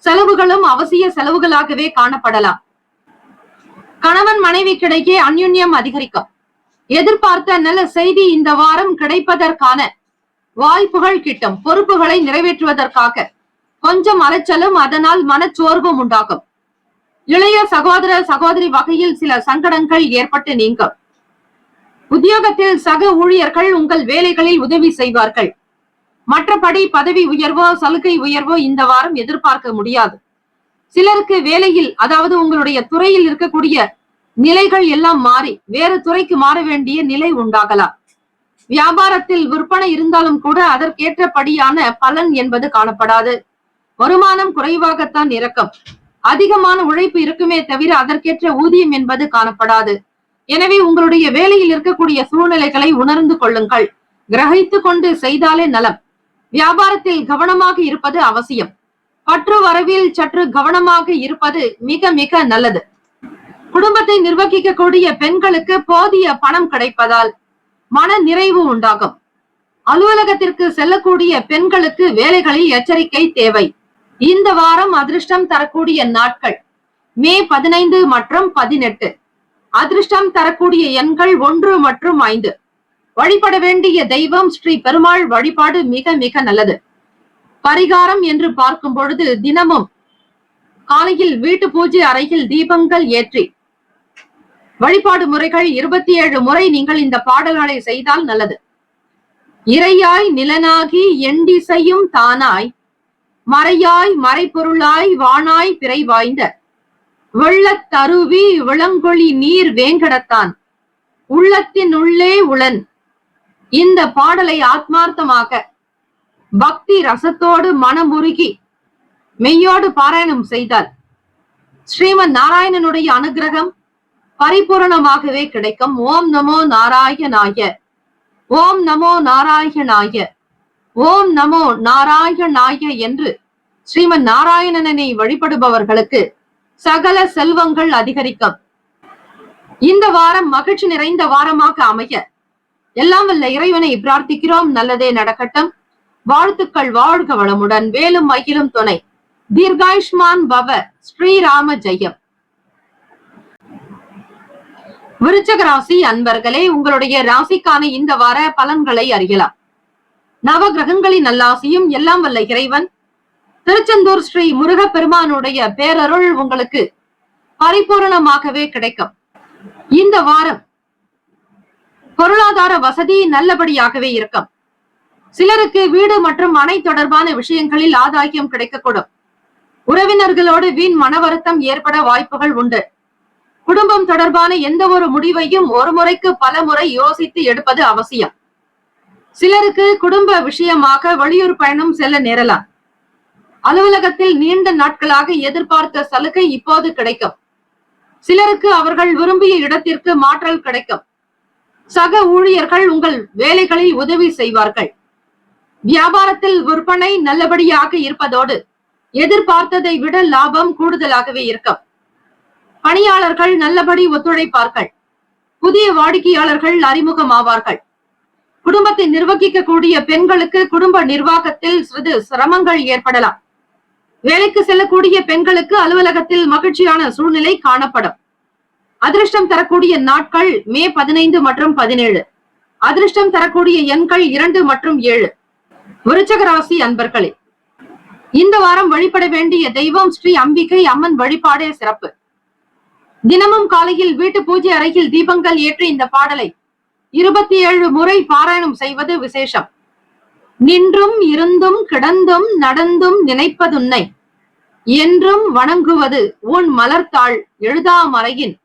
செலவுகளும் அவசிய செலவுகளாகவே காணப்படலாம். கணவன் மனைவிக்கிடையே அந்யுன்யம் அதிகரிக்கும். எதிர்பார்த்த நல்ல செய்தி இந்த வாரம் கிடைப்பதற்கான வாய்ப்புகள் கிட்டும். பொறுப்புகளை நிறைவேற்றுவதற்காக கொஞ்சம் அலைச்சலும் அதனால் மனச்சோர்வும் உண்டாகும். இளைய சகோதர சகோதரி வகையில் சில சங்கடங்கள் ஏற்பட்டு நீங்கும். உத்தியோகத்தில் சக ஊழியர்கள் உங்கள் வேலைகளில் உதவி செய்வார்கள். மற்றபடி பதவி உயர்வோ சலுகை உயர்வோ இந்த வாரம் எதிர்பார்க்க முடியாது. சிலருக்கு வேலையில், அதாவது உங்களுடைய துறையில் இருக்கக்கூடிய நிலைகள் எல்லாம் மாறி வேறு துறைக்கு மாற வேண்டிய நிலை உண்டாகலாம். வியாபாரத்தில் விற்பனை இருந்தாலும் கூட அதற்கேற்றபடியான பலன் என்பது காணப்படாது. வருமானம் குறைவாகத்தான் இருக்கும். அதிகமான உழைப்பு இருக்குமே தவிர அதற்கேற்ற ஊதியம் என்பது காணப்படாது. எனவே உங்களுடைய வேலையில் இருக்கக்கூடிய சூழ்நிலைகளை உணர்ந்து கொள்ளுங்கள். கிரகித்து கொண்டு செய்தாலே நலம். வியாபாரத்தில் கவனமாக இருப்பது அவசியம். பற்று வரவில் சற்று கவனமாக இருப்பது மிக மிக நல்லது. குடும்பத்தை நிர்வகிக்கக்கூடிய பெண்களுக்கு போதிய பணம் கிடைப்பதால் மன நிறைவு உண்டாகும். அலுவலகத்திற்கு செல்லக்கூடிய பெண்களுக்கு வேலைகளில் எச்சரிக்கை தேவை. இந்த வாரம் அதிர்ஷ்டம் தரக்கூடிய நாட்கள் மே 15 மற்றும் 18. அதிர்ஷ்டம் தரக்கூடிய எண்கள் 1 மற்றும் 5. வழிபட வேண்டிய தெய்வம் ஸ்ரீ பெருமாள் வழிபாடு மிக மிக நல்லது. பரிகாரம் என்று பார்க்கும் பொழுது தினமும் காலையில் வீட்டு பூஜை அறையில் தீபங்கள் ஏற்றி வழிபாடு முறைகள் 27 முறை நீங்கள் இந்த பாடல்களை செய்தால் நல்லது. இறையாய் நிலனாகி எண்டிசையும் தானாய், மறையாய் மறைப்பொருளாய் வானாய் பிறை வாய்ந்த, வெள்ளத் தருவி விளங்கொளி நீர் வேங்கடத்தான், உள்ளத்தின் உள்ளே உளன். இந்த பாடலை ஆத்மார்த்தமாக பக்தி ரசத்தோடு மனமுருகி மெய்யோடு பாராயணம் செய்தால் ஸ்ரீமன் நாராயணனுடைய அனுகிரகம் பரிபூரணமாகவே கிடைக்கும். ஓம் நமோ நாராயணாய, ஓம் நமோ நாராயணாய, ஓம் நமோ நாராயணாய என்று ஸ்ரீமன் நாராயணனை வழிபடுபவர்களுக்கு சகல செல்வங்கள் அதிகரிக்கும். இந்த வாரம் மகிழ்ச்சி நிறைந்த வாரமாக அமைய எல்லாம் வல்ல இறைவனை பிரார்த்திக்கிறோம். நல்லதே நடக்கட்டும். வாழ்த்துக்கள். வாழ்க வளமுடன். வேலும் மகிழும் துணை. தீர்காயுஷ்மான் பவ. ஸ்ரீராம ஜெயம். விருச்சக ராசி அன்பர்களே, உங்களுடைய ராசிக்கான இந்த வார பலன்களை அறியலாம். நவ கிரகங்களின் நல்லாசியும் எல்லாம் வல்ல இறைவன் திருச்செந்தூர் ஸ்ரீ முருக பெருமானுடைய பேரருள் உங்களுக்கு பரிபூரணமாகவே கிடைக்கும். இந்த வாரம் பொருளாதார வசதி நல்லபடியாகவே இருக்கும். சிலருக்கு வீடு மற்றும் மனை தொடர்பான விஷயங்களில் ஆதாயம் கிடைக்கக்கூடும். உறவினர்களோடு வீண் மன வருத்தம் ஏற்பட வாய்ப்புகள் உண்டு. குடும்பம் தொடர்பான எந்த ஒரு முடிவையும் ஒரு முறைக்கு பல முறை யோசித்து எடுப்பது அவசியம். சிலருக்கு குடும்ப விஷயமாக வெளியூர் பயணம் செல்ல நேரலாம். அலுவலகத்தில் நீண்ட நாட்களாக எதிர்பார்த்த சலுகை இப்போது கிடைக்கும். சிலருக்கு அவர்கள் விரும்பிய இடத்திற்கு மாற்றல் கிடைக்கும். சக ஊழியர்கள் உங்கள் வேலைகளில் உதவி செய்வார்கள். வியாபாரத்தில் விற்பனை நல்லபடியாக இருப்பதோடு எதிர்பார்த்ததை விட லாபம் கூடுதலாகவே இருக்கும். பணியாளர்கள் நல்லபடி ஒத்துழைப்பார்கள். புதிய வாடிக்கையாளர்கள் அறிமுகமாவார்கள். குடும்பத்தை நிர்வகிக்கக்கூடிய பெண்களுக்கு குடும்ப நிர்வாகத்தில் சிறிது சிரமங்கள் ஏற்படலாம். வேலைக்கு செல்லக்கூடிய பெண்களுக்கு அலுவலகத்தில் மகிழ்ச்சியான சூழ்நிலை காணப்படும். அதிர்ஷ்டம் தரக்கூடிய நாட்கள் மே 15 மற்றும் 17. அதிர்ஷ்டம் தரக்கூடிய எண்கள் 2 மற்றும் 7. விருச்சக ராசி அன்பர்களே, இந்த வாரம் வழிபட வேண்டிய தெய்வம் ஸ்ரீ அம்பிகை அம்மன் வழிபாடே சிறப்பு. தினமும் காலையில் வீட்டு பூஜை அறையில் தீபங்கள் ஏற்றி இந்த பாடலை 27 முறை பாராயணம் செய்வது விசேஷம். நின்றும் இருந்தும் கிடந்தும் நடந்தும் நினைப்பதுன்னை என்றும் வணங்குவது உன் மலர்த்தாள் எழுதாமறையின்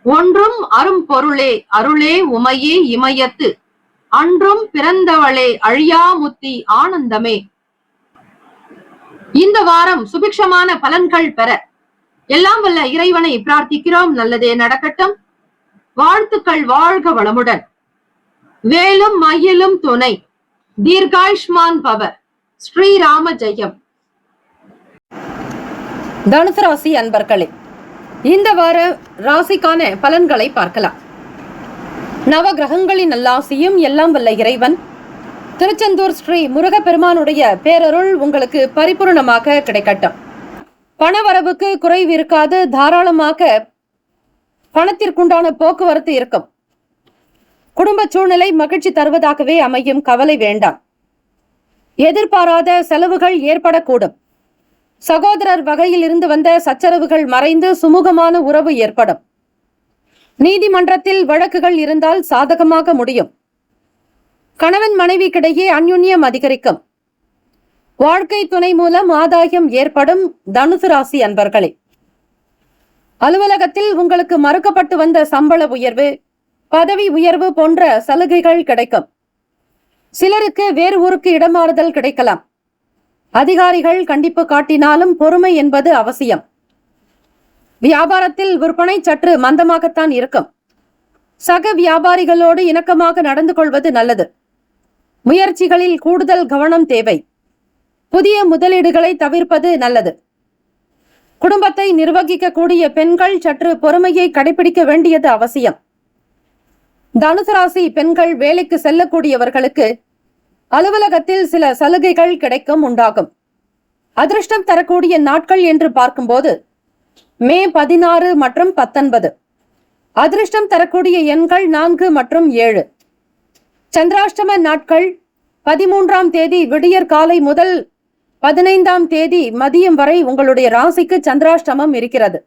ஒன்றும் அரும் பொருளே அருளே உமையே இமயத்து அன்றும் பிறந்தவளே அழியாமுத்தி ஆனந்தமே. இந்த வாரம் சுபிக்ஷமான பலன்கள் பெற எல்லாம் வல்ல இறைவனை பிரார்த்திக்கிறோம். நல்லதே நடக்கட்டும். வாழ்த்துக்கள். வாழ்க வளமுடன். வேலும் மயிலும் துணை. தீர்காயுஷ்மான் பவ. ஸ்ரீராம ஜெயம். தனுசு ராசி அன்பர்களே, இந்த வார ராசிக்கான பலன்களை பார்க்கலாம். நவ கிரகங்களின் நல்லாசியும் எல்லாம் வல்ல இறைவன் திருச்செந்தூர் ஸ்ரீ முருகப்பெருமானுடைய பேரருள் உங்களுக்கு பரிபூர்ணமாக கிடைக்கட்டும். பணவரவுக்கு குறைவு இருக்காது. தாராளமாக பணத்திற்குண்டான போக்குவரத்து இருக்கும். குடும்ப சூழ்நிலை மகிழ்ச்சி தருவதாகவே அமையும். கவலை வேண்டாம். எதிர்பாராத செலவுகள் ஏற்படக்கூடும். சகோதரர் வகையில் இருந்து வந்த சச்சரவுகள் மறைந்து சுமூகமான உறவு ஏற்படும். நீதிமன்றத்தில் வழக்குகள் இருந்தால் சாதகமாக முடியும். கணவன் மனைவிக்கிடையே அந்யுன்யம் அதிகரிக்கும். வாழ்க்கை துணை மூலம் ஆதாயம் ஏற்படும். தனுசு ராசி அன்பர்களே, அலுவலகத்தில் உங்களுக்கு மறுக்கப்பட்டு வந்த சம்பள உயர்வு, பதவி உயர்வு போன்ற சலுகைகள் கிடைக்கும். சிலருக்கு வேறு ஊருக்கு இடமாறுதல் கிடைக்கலாம். அதிகாரிகள் கண்டிப்பு காட்டினாலும் பொறுமை என்பது அவசியம். வியாபாரத்தில் விற்பனை சற்று மந்தமாகத்தான் இருக்கும். சக வியாபாரிகளோடு இணக்கமாக நடந்து கொள்வது நல்லது. முயற்சிகளில் கூடுதல் கவனம் தேவை. புதிய முதலீடுகளை தவிர்ப்பது நல்லது. குடும்பத்தை நிர்வகிக்கக்கூடிய பெண்கள் சற்று பொறுமையை கடைபிடிக்க வேண்டியது அவசியம். தனுசு ராசி பெண்கள் வேலைக்கு செல்லக்கூடியவர்களுக்கு அலுவலகத்தில் சில சலுகைகள் கிடைக்கும் உண்டாகும். அதிர்ஷ்டம் தரக்கூடிய நாட்கள் என்று பார்க்கும்போது மே 16 மற்றும் 19. அதிர்ஷ்டம் தரக்கூடிய எண்கள் 4 மற்றும் 7. சந்திராஷ்டம நாட்கள் 13ஆம் தேதி விடியற் காலை முதல் 15ஆம் தேதி மதியம் வரை உங்களுடைய ராசிக்கு சந்திராஷ்டமம் இருக்கிறது.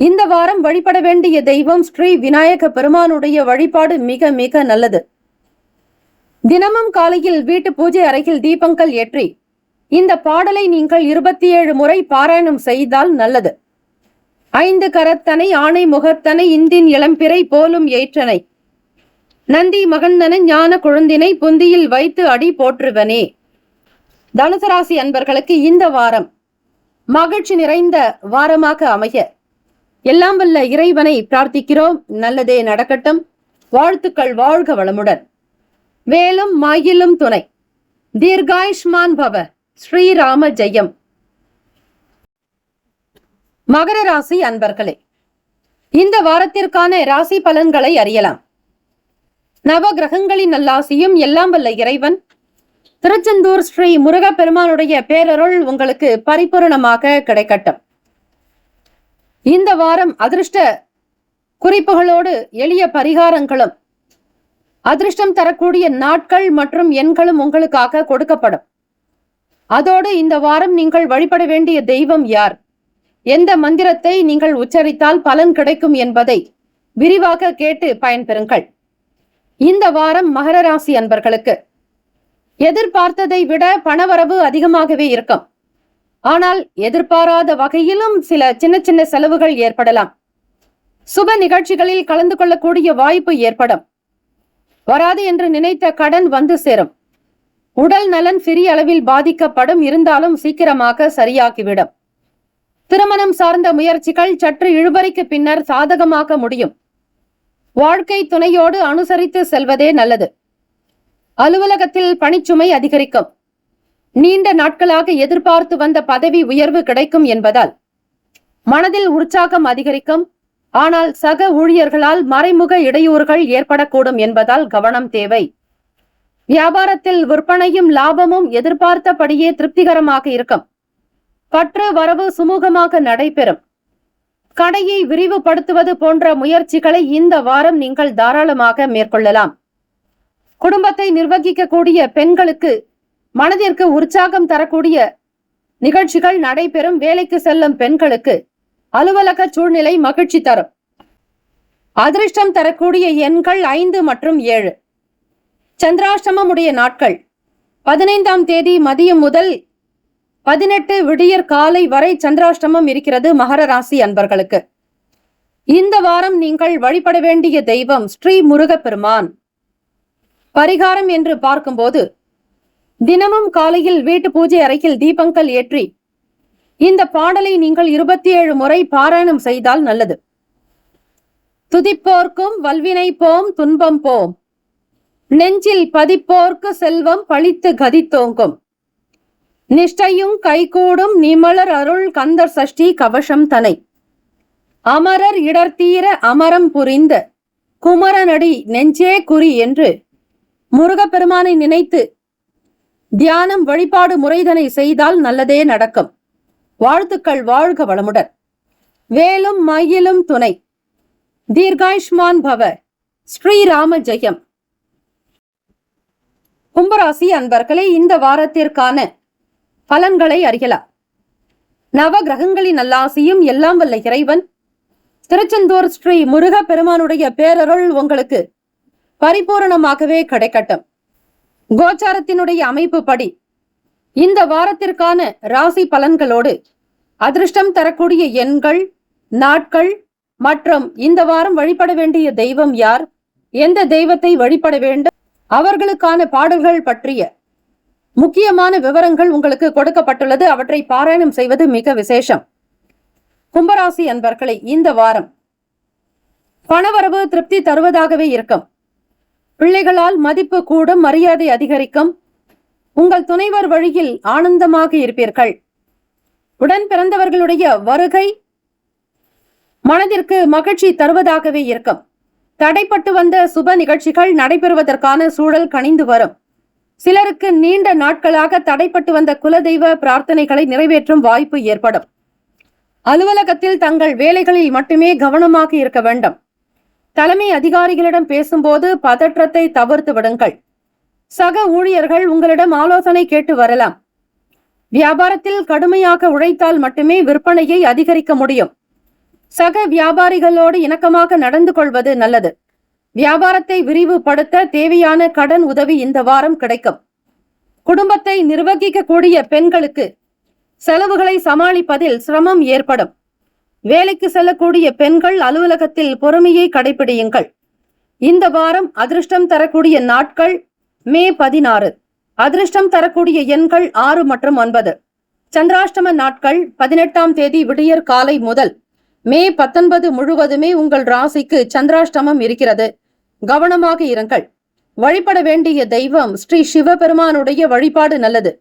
இந்த வாரம் வழிபட வேண்டிய தெய்வம் ஸ்ரீ விநாயக பெருமானுடைய வழிபாடு மிக மிக நல்லது. தினமும் காலையில் வீட்டு பூஜை அறையில் தீபங்கள் ஏற்றி இந்த பாடலை நீங்கள் 27 முறை பாராயணம் செய்தால் நல்லது. 5 கரத்தனை ஆணை முகத்தனை இந்தின் இளம்பிறை போலும் ஏற்றனை நந்தி மகந்தன ஞான குழந்தினை புந்தியில் வைத்து அடி போற்றுவனே. தனுசு ராசி அன்பர்களுக்கு இந்த வாரம் மகிழ்ச்சி நிறைந்த வாரமாக அமைய எல்லாம் வல்ல இறைவனை பிரார்த்திக்கிறோம். நல்லதே நடக்கட்டும். வாழ்த்துக்கள். வாழ்க வளமுடன். வேலும் மயிலும் துணை. தீர்காயுஷ்மான் பவ. ஸ்ரீராம ஜெயம். மகர ராசி அன்பர்களே, இந்த வாரத்திற்கான ராசி பலன்களை அறியலாம். நவ கிரகங்களின் நல்லாசியும் எல்லாம் வல்ல இறைவன் திருச்செந்தூர் ஸ்ரீ முருகப்பெருமானுடைய பேரருள் உங்களுக்கு பரிபூரணமாக கிடைக்கட்டும். இந்த வாரம் அதிர்ஷ்ட குறிப்புகளோடு எளிய பரிகாரங்களும் அதிர்ஷ்டம் தரக்கூடிய நாட்கள் மற்றும் எண்களும் உங்களுக்காக கொடுக்கப்படும். அதோடு இந்த வாரம் நீங்கள் வழிபட வேண்டிய தெய்வம் யார், எந்த மந்திரத்தை நீங்கள் உச்சரித்தால் பலன் கிடைக்கும் என்பதை விரிவாக கேட்டு பயன்பெறுங்கள். இந்த வாரம் மகர ராசி அன்பர்களுக்கு எதிர்பார்த்ததை விட பணவரவு அதிகமாகவே இருக்கும். ஆனால் எதிர்பாராத வகையிலும் சில சின்ன சின்ன செலவுகள் ஏற்படலாம். சுப நிகழ்ச்சிகளில் கலந்து கொள்ளக்கூடிய வாய்ப்பு ஏற்படும். வராது என்று நினைத்த கடன் வந்து சேரும். உடல் நலன் சிறிய அளவில் பாதிக்கப்படும், இருந்தாலும் சீக்கிரமாக சரியாகிவிடும். திருமணம் சார்ந்த முயற்சிகள் சற்று இழுபறிக்கு பின்னர் சாதகமாக முடியும். வாழ்க்கை துணையோடு அனுசரித்து செல்வதே நல்லது. அலுவலகத்தில் பணிச்சுமை அதிகரிக்கும். நீண்ட நாட்களாக எதிர்பார்த்து வந்த பதவி உயர்வு கிடைக்கும் என்பதால் மனதில் உற்சாகம் அதிகரிக்கும். ஆனால் சக ஊழியர்களால் மறைமுக இடையூறுகள் ஏற்படக்கூடும் என்பதால் கவனம் தேவை. வியாபாரத்தில் விற்பனையும் லாபமும் எதிர்பார்த்தபடியே திருப்திகரமாக இருக்கும். பற்று வரவு சுமூகமாக நடைபெறும். கடையை விரிவுபடுத்துவது போன்ற முயற்சிகளை இந்த வாரம் நீங்கள் தாராளமாக மேற்கொள்ளலாம். குடும்பத்தை நிர்வகிக்கக்கூடிய பெண்களுக்கு மனதிற்கு உற்சாகம் தரக்கூடிய நிகழ்ச்சிகள் நடைபெறும். வேலைக்கு செல்லும் பெண்களுக்கு அலுவலக சூழ்நிலை மகிழ்ச்சி தரும். அதிர்ஷ்டம் தரக்கூடிய எண்கள் 5 மற்றும் 7. சந்திராஷ்டமம் உடைய நாட்கள் 15ஆம் தேதி மதியம் முதல் 18 விடியற் காலை வரை சந்திராஷ்டமம் இருக்கிறது. மகர ராசி அன்பர்களுக்கு இந்த வாரம் நீங்கள் வழிபட வேண்டிய தெய்வம் ஸ்ரீ முருகப்பெருமான். பரிகாரம் என்று பார்க்கும்போது தினமும் காலையில் வீட்டு பூஜை அறையில் தீபங்கள் ஏற்றி இந்த பாடலை நீங்கள் 27 முறை பாராயணம் செய்தால் நல்லது. துதிப்போர்க்கும் வல்வினை போம் துன்பம் போம், நெஞ்சில் பதிப்போர்க்கு செல்வம் பழித்து கதித்தோங்கும், நிஷ்டையும் கைகூடும் நிமலர் அருள் கந்தர் சஷ்டி கவசம் தனை, அமரர் இடர்தீர அமரம் புரிந்த குமரனடி நெஞ்சே குறி என்று முருகப்பெருமானை நினைத்து தியானம் வழிபாடு முறைதனை செய்தால் நல்லதே நடக்கும். வாழ்த்துக்கள். வாழ்க வளமுடன். வேலும் மயிலும் துணை. தீர்காயுஷ்மான் பவ. ஸ்ரீராம ஜெயம். கும்பராசி அன்பர்களே, இந்த வாரத்திற்கான பலன்களை அறியலாம். நவ கிரகங்களின் நல்லாசியும் எல்லாம் வல்ல இறைவன் திருச்செந்தூர் ஸ்ரீ முருக பெருமானுடைய பேரருள் உங்களுக்கு பரிபூரணமாகவே கிடைக்கட்டும். கோச்சாரத்தினுடைய அமைப்பு படி இந்த வாரத்திற்கான ராசி பலன்களோடு அதிர்ஷ்டம் தரக்கூடிய எண்கள், நாட்கள் மற்றும் இந்த வாரம் வழிபட வேண்டிய தெய்வம் யார், எந்த தெய்வத்தை வழிபட வேண்டும், அவர்களுக்கான பாடல்கள் பற்றிய முக்கியமான விவரங்கள் உங்களுக்கு கொடுக்கப்பட்டுள்ளது. அவற்றை பாராயணம் செய்வது மிக விசேஷம். கும்பராசி அன்பர்களை, இந்த வாரம் பணவரவு திருப்தி தருவதாகவே இருக்கும். பிள்ளைகளால் மதிப்பு கூடும், மரியாதை அதிகரிக்கும். உங்கள் துணைவர் வழியில் ஆனந்தமாக இருப்பீர்கள். உடன் பிறந்தவர்களுடைய வருகை மனதிற்கு மகிழ்ச்சி தருவதாகவே இருக்கும். தடைப்பட்டு வந்த சுப நிகழ்ச்சிகள் நடைபெறுவதற்கான சூழல் கனிந்து வரும். சிலருக்கு நீண்ட நாட்களாக தடைப்பட்டு வந்த குலதெய்வ பிரார்த்தனைகளை நிறைவேற்றும் வாய்ப்பு ஏற்படும். அலுவலகத்தில் தங்கள் வேலைகளில் மட்டுமே கவனமாக இருக்க வேண்டும். தலைமை அதிகாரிகளிடம் பேசும்போது பதற்றத்தை தவிர்த்து விடுங்கள். சக ஊழியர்கள் உங்களிடம் ஆலோசனை கேட்டு வரலாம். வியாபாரத்தில் கடுமையாக உழைத்தால் மட்டுமே விற்பனையை அதிகரிக்க முடியும். சக வியாபாரிகளோடு இணக்கமாக நடந்து கொள்வது நல்லது. வியாபாரத்தை விரிவுபடுத்த தேவையான கடன் உதவி இந்த வாரம் கிடைக்கும். குடும்பத்தை நிர்வகிக்கக்கூடிய பெண்களுக்கு செலவுகளை சமாளிப்பதில் சிரமம் ஏற்படும். வேலைக்கு செல்லக்கூடிய பெண்கள் அலுவலகத்தில் பொறுமையை கடைபிடியுங்கள். இந்த வாரம் அதிர்ஷ்டம் தரக்கூடிய நாட்கள் மே 16. அதிர்ஷ்டம் தரக்கூடிய எண்கள் 6 மற்றும் 9. சந்திராஷ்டம நாட்கள் 18ஆம் தேதி விடியற் காலை முதல் மே 19 முழுவதுமே உங்கள் ராசிக்கு சந்திராஷ்டமம் இருக்கிறது. கவனமாக இருங்கள். வழிபட வேண்டிய தெய்வம் ஸ்ரீ சிவபெருமானுடைய வழிபாடு நல்லது.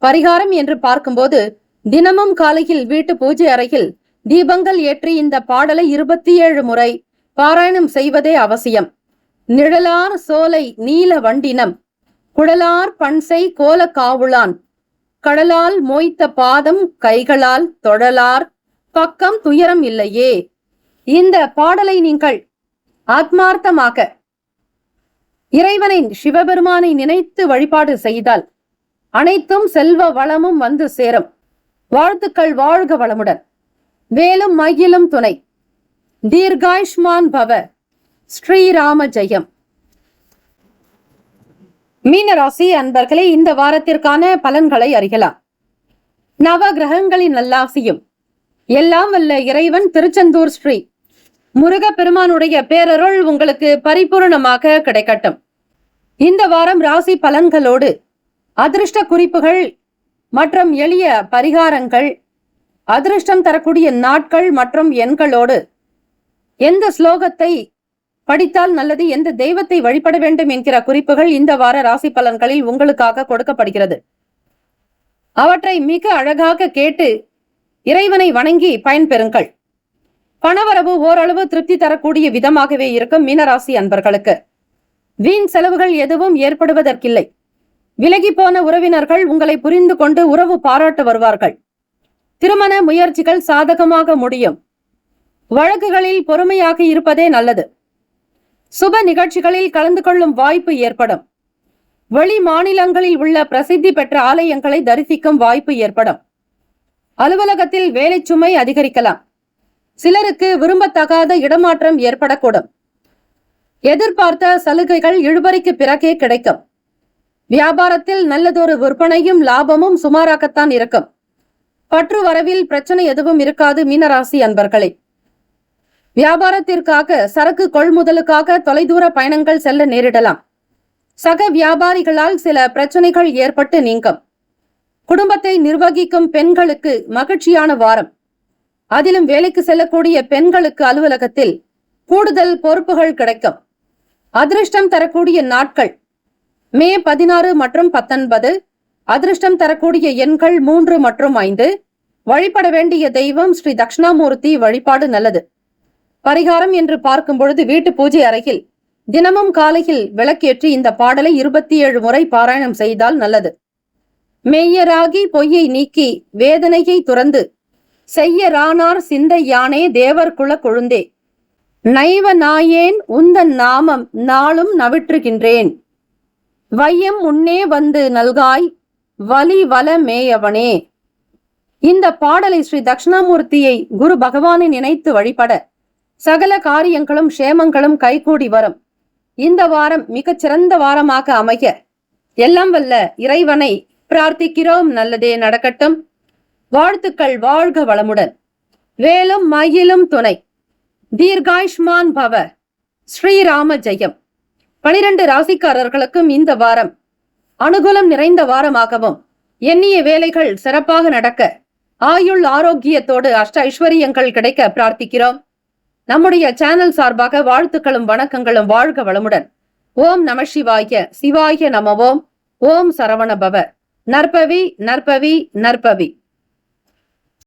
பரிகாரம் என்று பார்க்கும்போது தினமும் காலையில் வீட்டு பூஜை அறையில் தீபங்கள் ஏற்றி இந்த பாடலை 27 முறை பாராயணம் செய்வதே அவசியம். நிழலார் சோலை நீல வண்டினம், குடலார் பன்சை கோல காவுளான், கடலால் மோய்த்த பாதம் கைகளால் தொழலார் பக்கம் துயரம் இல்லையே. இந்த பாடலை நீங்கள் ஆத்மார்த்தமாக இறைவனை சிவபெருமானை நினைத்து வழிபாடு செய்தால் அனைத்தும் செல்வ வளமும் வந்து சேரும். வாழ்த்துக்கள். வாழ்க வளமுடன். வேலும் மயிலும் துணை. தீர்காயுஷ்மான் பவ. ஸ்ரீராம ஜெயம். மீனராசி அன்பர்களே, இந்த வாரத்திற்கான பலன்களை அறியலாம். நவ கிரகங்களின் நல்லாசியும் எல்லாம் வல்ல இறைவன் திருச்செந்தூர் ஸ்ரீ முருக பெருமானுடைய பேரருள் உங்களுக்கு பரிபூர்ணமாக கிடைக்கட்டும். இந்த வாரம் ராசி பலன்களோடு அதிர்ஷ்ட குறிப்புகள் மற்றும் எளிய பரிகாரங்கள், அதிர்ஷ்டம் தரக்கூடிய நாட்கள் மற்றும் எண்களோடு எந்த ஸ்லோகத்தை படித்தால் நல்லது, எந்த தெய்வத்தை வழிபட வேண்டும் என்கிற குறிப்புகள் இந்த வார ராசி பலன்களில் உங்களுக்காக கொடுக்கப்படுகிறது. அவற்றை மிக அழகாக கேட்டு இறைவனை வணங்கி பயன்பெறுங்கள். பணவரவு ஓரளவு திருப்தி தரக்கூடிய விதமாகவே இருக்கும். மீனராசி அன்பர்களுக்கு வீண் செலவுகள் எதுவும் ஏற்படுவதற்கில்லை. விலகி போன உறவினர்கள் உங்களை புரிந்து கொண்டு உறவு பாராட்ட வருவார்கள். திருமண முயற்சிகள் சாதகமாக முடியும். வழக்குகளில் பொறுமையாக இருப்பதே நல்லது. சுப நிகழ்ச்சிகளில் கலந்து கொள்ளும் வாய்ப்பு ஏற்படும். வெளி மாநிலங்களில் உள்ள பிரசித்தி பெற்ற ஆலயங்களை தரிசிக்கும் வாய்ப்பு ஏற்படும். அலுவலகத்தில் வேலை சுமை அதிகரிக்கலாம். சிலருக்கு விரும்பத்தகாத இடமாற்றம் ஏற்படக்கூடும். எதிர்பார்த்த சலுகைகள் இழுபறிக்கு பிறகே கிடைக்கும். வியாபாரத்தில் நல்லதொரு விற்பனையும் லாபமும் சுமாராகத்தான் இருக்கும். பற்று வரவில் பிரச்சனை எதுவும் இருக்காது. மீனராசி அன்பர்களே, வியாபாரத்திற்காக சரக்கு கொள்முதலுக்காக தொலைதூர பயணங்கள் செல்ல நேரிடலாம். சக வியாபாரிகளால் சில பிரச்சனைகள் ஏற்பட்டு நீங்கும். குடும்பத்தை நிர்வகிக்கும் பெண்களுக்கு மகிழ்ச்சியான வாரம். அதிலும் வேலைக்கு செல்லக்கூடிய பெண்களுக்கு அலுவலகத்தில் கூடுதல் பொறுப்புகள் கிடைக்கும். அதிர்ஷ்டம் தரக்கூடிய நாட்கள் மே 16 மற்றும் 19. அதிர்ஷ்டம் தரக்கூடிய எண்கள் 3 மற்றும் 5. வழிபட வேண்டிய தெய்வம் ஸ்ரீ தட்சிணாமூர்த்தி வழிபாடு நல்லது. பரிகாரம் என்று பார்க்கும் பொழுது வீட்டு பூஜை அறையில் தினமும் காலையில் விளக்கேற்றி இந்த பாடலை 27 முறை பாராயணம் செய்தால் நல்லது. மெய்யராகி பொய்யை நீக்கி வேதனையை துறந்து செய்யரானார் சிந்தை யானே தேவர் குல கொழுந்தே, நைவ நாயேன் உந்தன் நாமம் நாளும் நவிற்றுகின்றேன், வையம் முன்னே வந்து நல்காய் வலி வல மேயவனே. இந்த பாடலை ஸ்ரீ தட்சிணாமூர்த்தியை குரு பகவானை நினைத்து வழிபட சகல காரியங்களும் சேமங்களும் கைகூடி வரும். இந்த வாரம் மிகச் சிறந்த வாரமாக அமைய எல்லாம் வல்ல இறைவனை பிரார்த்திக்கிறோம். நல்லதே நடக்கட்டும். வாழ்த்துக்கள். வாழ்க வளமுடன். வேலும் மயிலும் துணை. தீர்காயுஷ்மான் பவ. ஸ்ரீராம ஜெயம். 12 ராசிக்காரர்களுக்கும் இந்த வாரம் அனுகூலம் நிறைந்த வாரமாகவும், எண்ணிய வேலைகள் சிறப்பாக நடக்க, ஆயுள் ஆரோக்கியத்தோடு அஷ்ட ஐஸ்வர்யங்கள் கிடைக்க பிரார்த்திக்கிறோம். நம்முடைய சேனல் சார்பாக வாழ்த்துக்களும் வணக்கங்களும். வாழ்க வளமுடன். ஓம் நம சிவாய. சிவாய நமவோம். ஓம் சரவண பவ. நற்பவி நற்பவி நற்பவி.